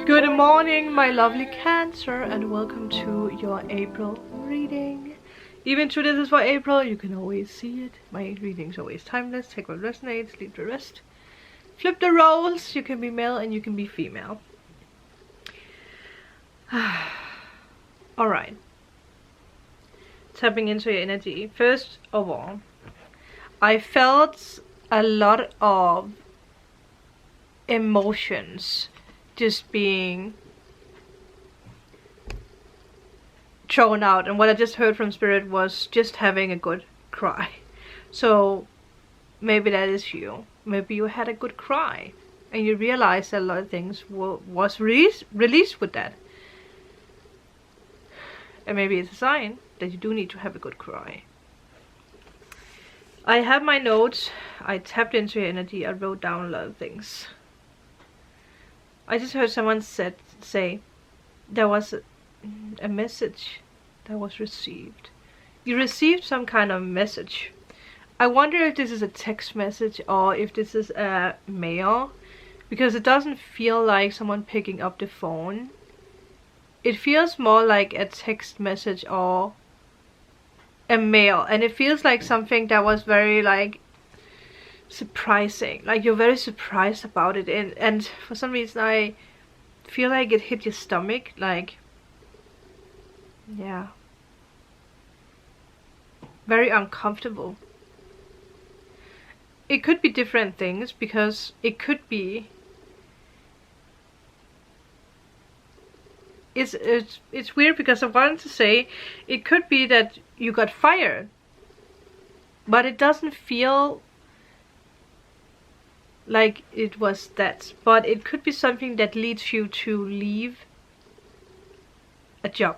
Good morning, my lovely Cancer, and welcome to your April reading. Even though this is for April, you can always see it. My reading's always timeless. Take what resonates, leave the rest. Flip the roles. You can be male and you can be female. Alright. Tapping into your energy. First of all, I felt a lot of emotions just being thrown out, and what I just heard from Spirit was just having a good cry. So maybe that is you. Maybe you had a good cry and you realized that a lot of things was released with that, and maybe it's a sign that you do need to have a good cry. I have my notes. I tapped into your energy. I wrote down a lot of things. I just heard someone say there was a message that was received. You received some kind of message. I wonder if this is a text message or if this is a mail, because it doesn't feel like someone picking up the phone. It feels more like a text message or a mail, and it feels like something that was very like surprising, like you're very surprised about it, and for some reason I feel like it hit your stomach, like, yeah, very uncomfortable. It could be different things, because it could be it's weird, because I wanted to say it could be that you got fired, but it doesn't feel like it was that. But it could be something that leads you to leave a job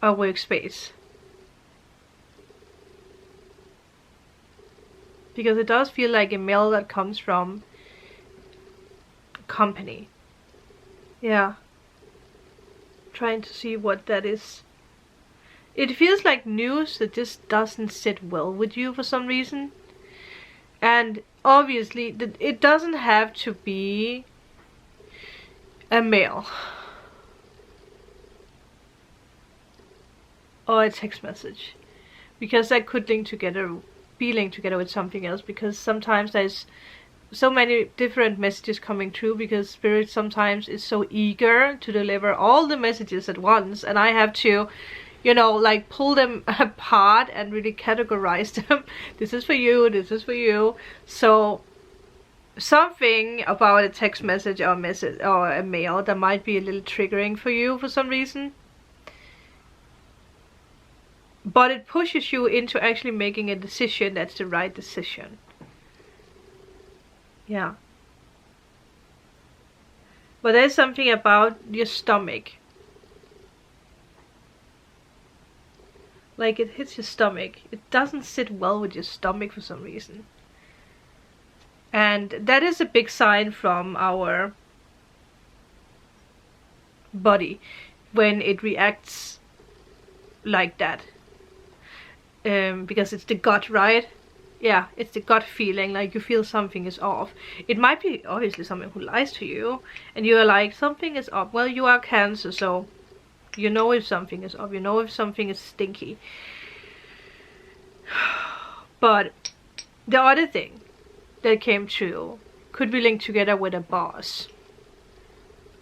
or workspace, because it does feel like a mail that comes from a company. Yeah, trying to see what that is. It feels like news that just doesn't sit well with you for some reason. And obviously, it doesn't have to be a mail or a text message, because that could be linked together with something else, because sometimes there's so many different messages coming through, because Spirit sometimes is so eager to deliver all the messages at once, and I have to, you know, like pull them apart and really categorize them. This is for you, this is for you. So something about a text message or a mail that might be a little triggering for you for some reason, but it pushes you into actually making a decision that's the right decision. Yeah, but there's something about your stomach, like it hits your stomach. It doesn't sit well with your stomach for some reason, and that is a big sign from our body when it reacts like that, because it's the gut, right? Yeah, it's the gut feeling, like you feel something is off. It might be obviously someone who lies to you, and you're like, something is off. Well, you are Cancer, so you know if something is off, you know if something is stinky. But the other thing that came true could be linked together with a boss,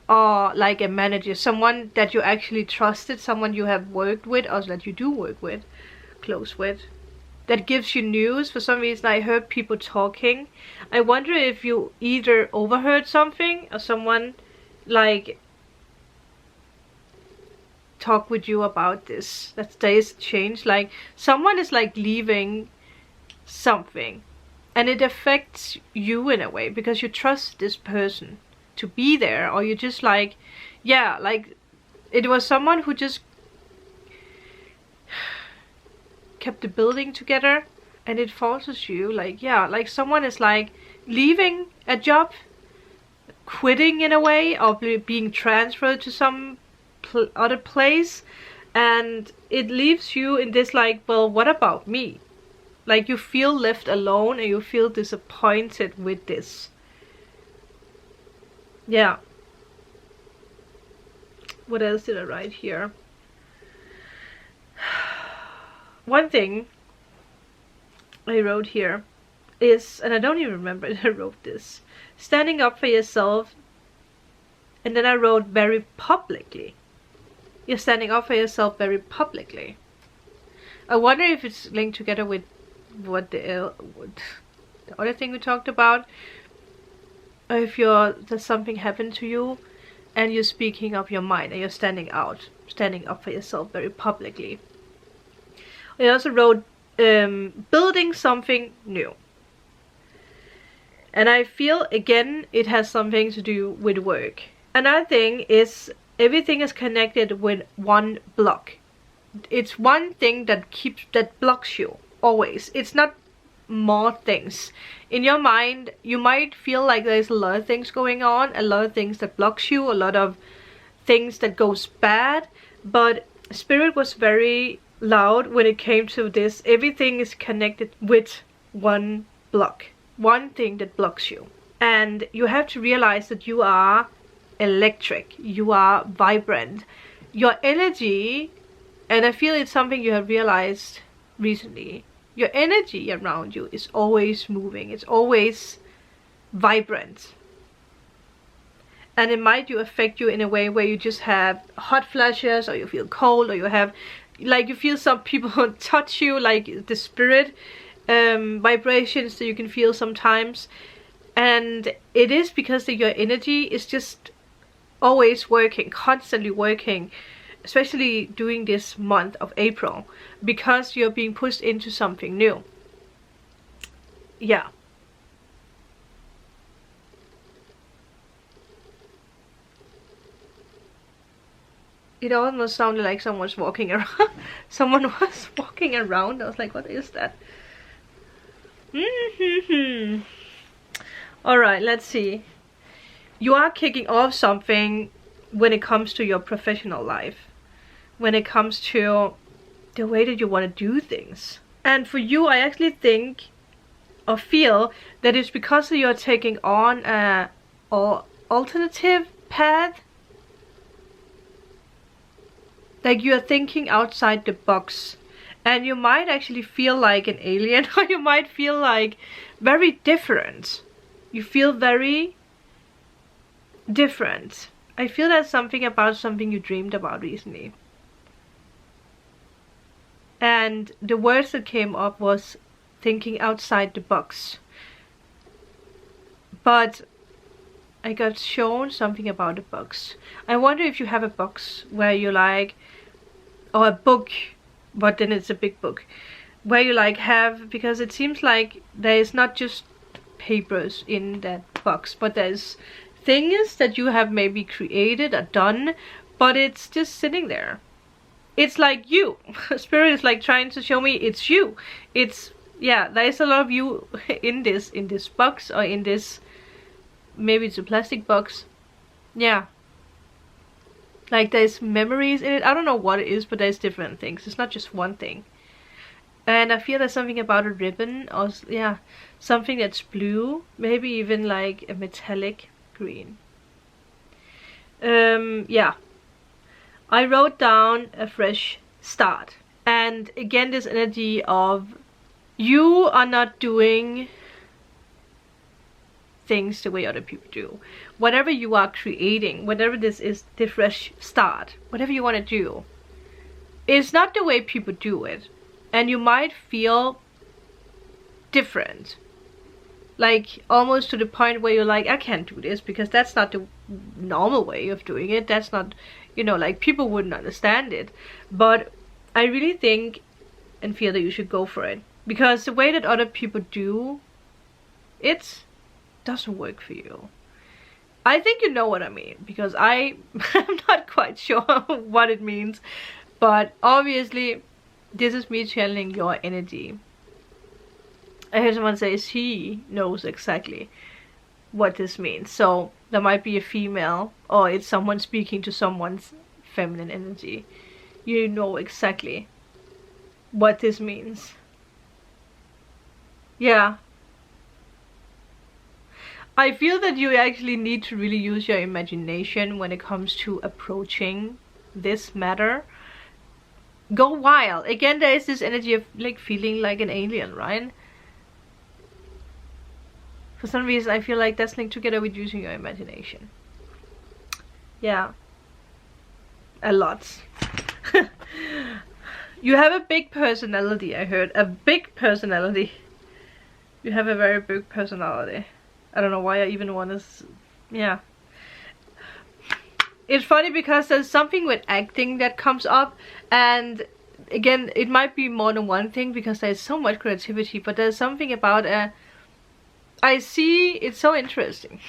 or like a manager, someone that you actually trusted, someone you have worked with, or that you do work with, close with, that gives you news. For some reason I heard people talking. I wonder if you either overheard something or someone like talk with you about this, that there is change, like someone is like leaving something, and it affects you in a way because you trust this person to be there, or you just like, yeah, like it was someone who just kept the building together, and it forces you, like, yeah, like someone is like leaving a job, quitting in a way, or being transferred to some other place, and it leaves you in this like, well, what about me? Like you feel left alone and you feel disappointed with this. Yeah. What else did I write here? One thing I wrote here is, and I don't even remember if I wrote this, standing up for yourself. And then I wrote very publicly. You're standing up for yourself very publicly. I wonder if it's linked together with what the other thing we talked about. Or if there's something happened to you and you're speaking up your mind and you're standing up for yourself very publicly. I also wrote building something new. And I feel again it has something to do with work. Another thing is everything is connected with one block. It's one thing that blocks you always. It's not more things. In your mind you might feel like there's a lot of things going on, a lot of things that blocks you, a lot of things that goes bad, but Spirit was very loud when it came to this. Everything is connected with one block, one thing that blocks you. And you have to realize that you are electric, you are vibrant, your energy, and I feel it's something you have realized recently, your energy around you is always moving, it's always vibrant. And it might affect you in a way where you just have hot flashes, or you feel cold, or you have, like, you feel some people touch you, like the spirit vibrations that you can feel sometimes. And it is because your energy is just always working, constantly working, especially during this month of April, because you're being pushed into something new. Yeah. It almost sounded like someone was walking around. Someone was walking around. I was like, what is that? Alright, let's see. You are kicking off something when it comes to your professional life, when it comes to the way that you want to do things. And for you, I actually think or feel that it's because you're taking on a alternative path. Like you're thinking outside the box, and you might actually feel like an alien, or you might feel like very different. You feel very different. I feel that's something about something you dreamed about recently. And the words that came up was thinking outside the box. But I got shown something about a box. I wonder if you have a box where you like, or a book, but then it's a big book, where you like have, because it seems like there is not just papers in that box, but there's things that you have maybe created or done, but it's just sitting there. It's like you. Spirit is like trying to show me it's you. It's, yeah, there's a lot of you in this box, or in this, maybe it's a plastic box. Yeah. Like there's memories in it. I don't know what it is, but there's different things. It's not just one thing. And I feel there's something about a ribbon, or yeah, something that's blue, maybe even like a metallic green. Yeah. I wrote down a fresh start. And again, this energy of you are not doing things the way other people do. Whatever you are creating, whatever this is, the fresh start, whatever you want to do, it's not the way people do it. And you might feel different. Like almost to the point where you're like, I can't do this because that's not the normal way of doing it. That's not, you know, like people wouldn't understand it. But I really think and feel that you should go for it. Because the way that other people do it doesn't work for you. I think you know what I mean, because I'm not quite sure what it means. But obviously, this is me channeling your energy. I heard someone say she knows exactly what this means. So there might be a female, or it's someone speaking to someone's feminine energy. You know exactly what this means. Yeah. I feel that you actually need to really use your imagination when it comes to approaching this matter. Go wild. Again, there is this energy of like feeling like an alien, right? For some reason, I feel like that's linked together with using your imagination. Yeah. A lot. You have a big personality, I heard. A big personality. You have a very big personality. I don't know why I even want to... Yeah. It's funny because there's something with acting that comes up. And again, it might be more than one thing because there's so much creativity. But there's something about I see... It's so interesting.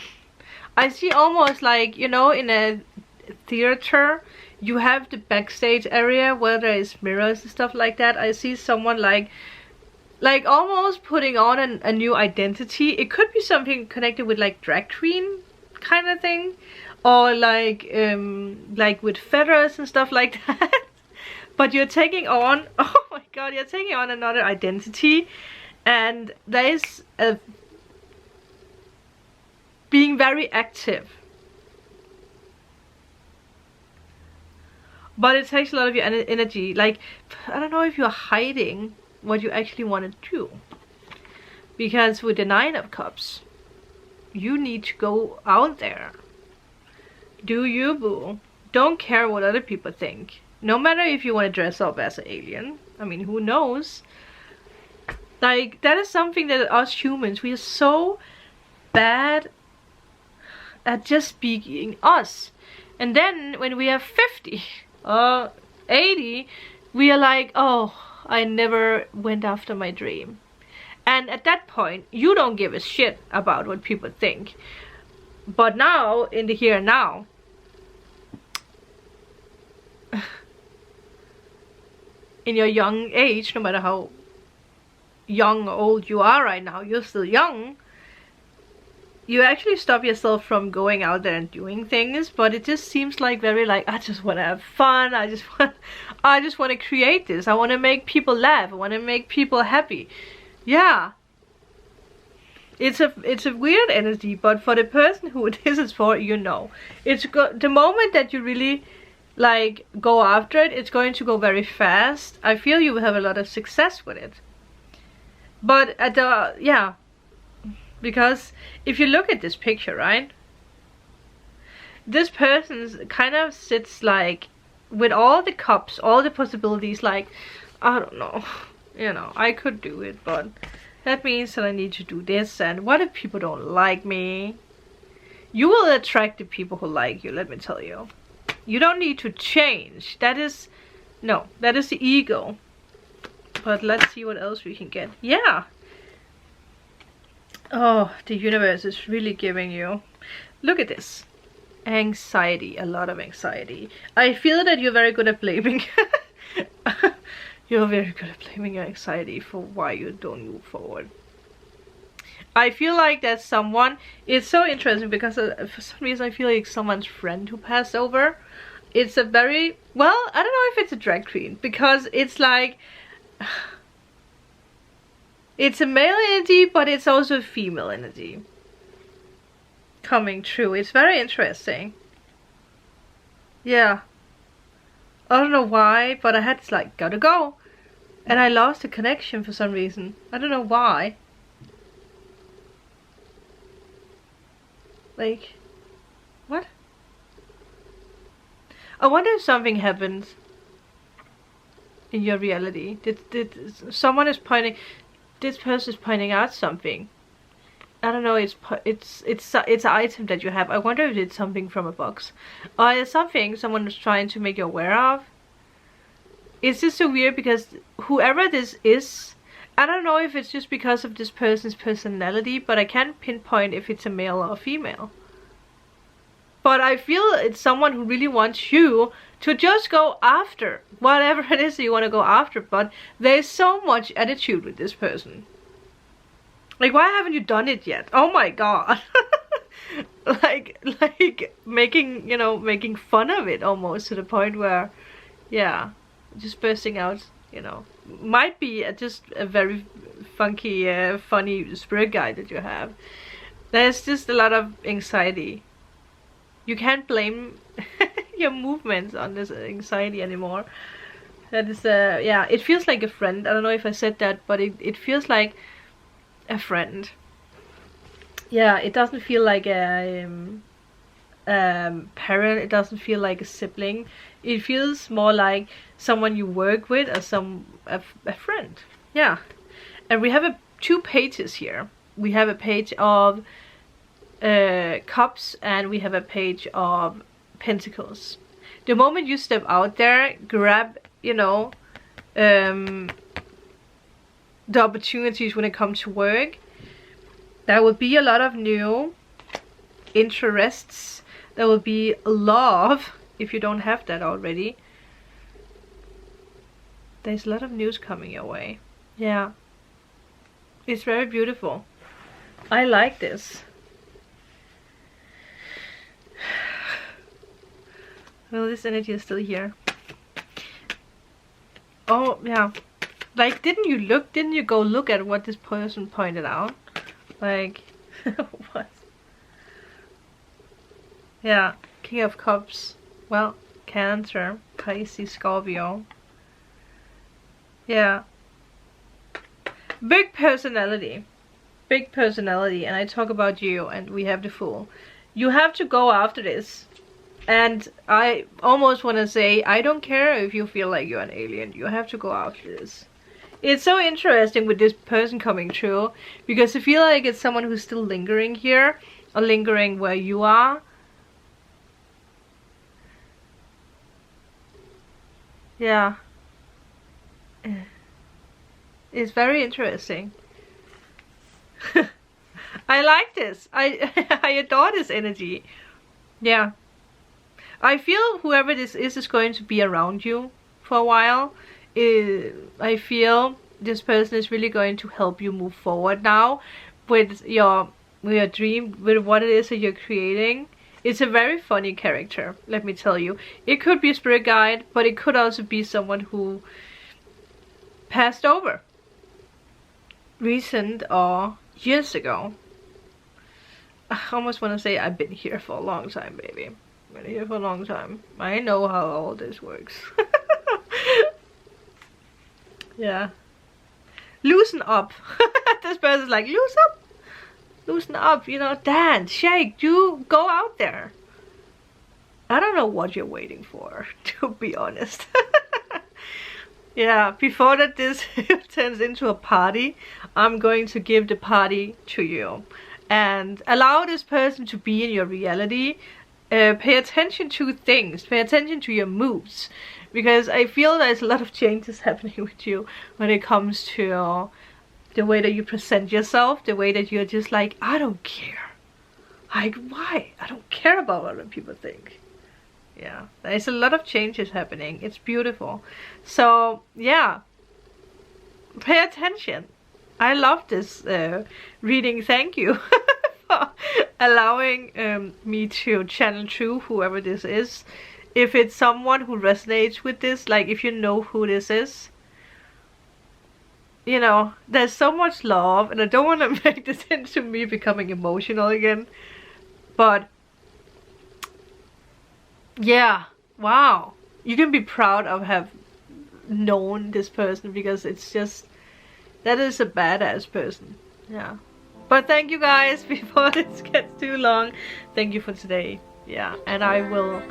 I see almost like, you know, in a theater, you have the backstage area where there is mirrors and stuff like that. I see someone like almost putting on a new identity. It could be something connected with like drag queen kind of thing, or like with feathers and stuff like that. But you're taking on, oh my god, you're taking on another identity, and there is a being very active. But it takes a lot of your energy. Like, I don't know if you're hiding what you actually want to do. Because with the 9 of Cups, you need to go out there. Do you, boo. Don't care what other people think. No matter if you want to dress up as an alien. I mean, who knows? Like, that is something that us humans, we are so bad at just being us. And then when we are 50 or 80, we are like, oh, I never went after my dream. And at that point, you don't give a shit about what people think. But now, in the here and now, in your young age, no matter how young or old you are right now, you're still young. You actually stop yourself from going out there and doing things, but it just seems like very like, I just want to have fun. I just want to create this. I want to make people laugh. I want to make people happy. Yeah. It's a weird energy, but for the person who this is for, you know, the moment that you really like go after it, it's going to go very fast. I feel you will have a lot of success with it. But at the yeah. Because if you look at this picture, right? This person kind of sits like with all the cups, all the possibilities, like, I don't know, you know, I could do it, but that means that I need to do this, and what if people don't like me? You will attract the people who like you, let me tell you. You don't need to change. That is the ego. But let's see what else we can get. Yeah. Oh, the universe is really giving you. Look at this. Anxiety, a lot of anxiety. I feel that you're very good at blaming. You're very good at blaming your anxiety for why you don't move forward. I feel like that someone, it's so interesting because for some reason I feel like someone's friend who passed over. It's a very, well, I don't know if it's a drag queen, because it's like, it's a male energy, but it's also a female energy coming true. It's very interesting. Yeah. I don't know why, but I had to like, gotta go. And I lost the connection for some reason. I don't know why. Like, what? I wonder if something happened in your reality. Did someone is pointing, this person is pointing out something. I don't know, it's an item that you have. I wonder if it's something from a box. Or it's something someone is trying to make you aware of. It's just so weird because whoever this is, I don't know if it's just because of this person's personality, but I can't pinpoint if it's a male or a female. But I feel it's someone who really wants you to just go after whatever it is that you want to go after. But there's so much attitude with this person. Like, why haven't you done it yet? Oh my god. like making, you know, making fun of it almost to the point where, yeah, just bursting out, you know, might be just a very funky, funny spirit guide that you have. There's just a lot of anxiety. You can't blame your movements on this anxiety anymore. That is, yeah, it feels like a friend. I don't know if I said that, but it feels like a friend. Yeah, it doesn't feel like a parent. It doesn't feel like a sibling. It feels more like someone you work with, or a friend. Yeah, and we have two pages here. We have a page of cups, and we have a page of pentacles. The moment you step out there, grab, you know, the opportunities when it comes to work. There will be a lot of new interests. There will be love, if you don't have that already. There's a lot of news coming your way. Yeah. It's very beautiful. I like this. Well, this energy is still here. Oh, yeah. Like, didn't you go look at what this person pointed out? Like, what? Yeah, King of Cups. Well, Cancer, Pisces, Scorpio. Yeah. Big personality. Big personality. And I talk about you, and we have the Fool. You have to go after this. And I almost want to say, I don't care if you feel like you're an alien. You have to go after this. It's so interesting with this person coming true, because I feel like it's someone who's still lingering here, or lingering where you are. Yeah. It's very interesting. I like this. I adore this energy. Yeah. I feel whoever this is going to be around you for a while. I feel this person is really going to help you move forward now with your dream, with what it is that you're creating. It's a very funny character, let me tell you. It could be a spirit guide, but it could also be someone who passed over, recent or years ago. I almost want to say I've been here for a long time, baby. I've been here for a long time. I know how all this works. Yeah. Loosen up. This person's like, loosen up, you know, dance, shake, go out there. I don't know what you're waiting for, to be honest. Yeah, before that this turns into a party, I'm going to give the party to you. And allow this person to be in your reality. Pay attention to things, pay attention to your moves. Because I feel there's a lot of changes happening with you when it comes to the way that you present yourself, the way that you're just like, I don't care. Like, why? I don't care about what other people think. Yeah, there's a lot of changes happening. It's beautiful. So, yeah, pay attention. I love this reading. Thank you for allowing me to channel through whoever this is. If it's someone who resonates with this, like if you know who this is, you know, there's so much love, and I don't want to make this into me becoming emotional again, but yeah, wow, you can be proud of have known this person, because it's just, that is a badass person. Yeah, but thank you guys. Before this gets too long, thank you for today. Yeah, and I will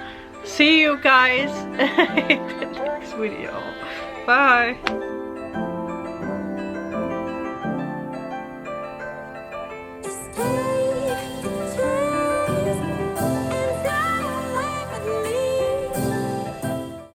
see you guys in the next video. Bye.